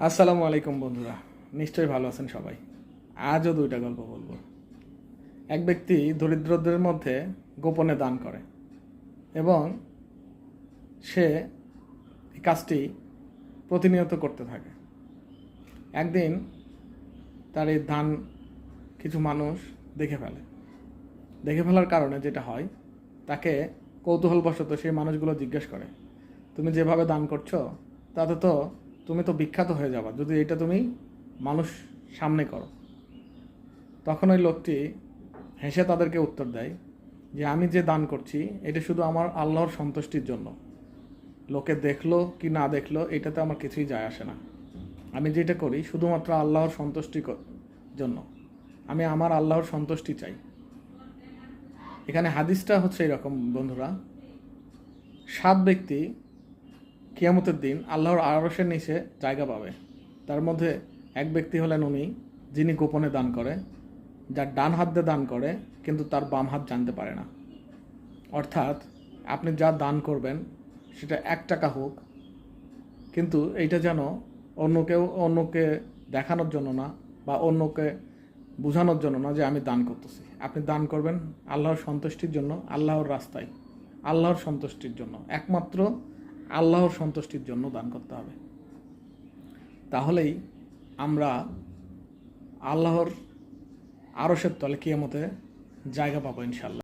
আসসালামু আলাইকুম বন্ধুরা, নিশ্চয়ই ভালো আছেন সবাই। আজও দুইটা গল্প বলবো। এক ব্যক্তি দরিদ্রদের মধ্যে গোপনে দান করে এবং সে এই কাজটি প্রতিনিয়ত করতে থাকে। একদিন তার এই দান কিছু মানুষ দেখে ফেলার কারণে যেটা হয়, তাকে কৌতূহলবশত সেই মানুষগুলো জিজ্ঞেস করে, তুমি যেভাবে দান করছো তাতে তো তুমি তো বিখ্যাত হয়ে যাবা যদি এটা তুমি মানুষ সামনে করো। তখন ওই লোকটি হেসে তাদেরকে উত্তর দেয় যে আমি যে দান করছি এটা শুধু আমার আল্লাহর সন্তুষ্টির জন্য। লোকে দেখলো কি না দেখলো এটাতে আমার কিছুই যায় আসে না। আমি যেটা করি শুধুমাত্র আল্লাহর সন্তুষ্টির জন্য। আমি আমার আল্লাহর সন্তুষ্টি চাই। এখানে হাদিসটা হচ্ছে এরকম বন্ধুরা, 7 ব্যক্তি কিয়ামতের দিন আল্লাহর আরশের নিচে জায়গা পাবে। তার মধ্যে এক ব্যক্তি হলেন উনি যিনি গোপনে দান করে, যার ডান হাত দিয়ে দান করে কিন্তু তার বাম হাত জানতে পারে না। অর্থাৎ আপনি যা দান করবেন সেটা 1 টাকা হোক, কিন্তু এইটা যেন অন্যকে দেখানোর জন্য না বা অন্যকে বোঝানোর জন্য না যে আমি দান করতেছি। আপনি দান করবেন আল্লাহর সন্তুষ্টির জন্য, আল্লাহর রাস্তায়, আল্লাহর সন্তুষ্টির জন্য, একমাত্র আল্লাহর সন্তুষ্টির জন্য দান করতে হবে। তাহলেই আমরা আল্লাহর আরশের তলে কিয়ামতে জায়গা পাবো ইনশাল্লাহ।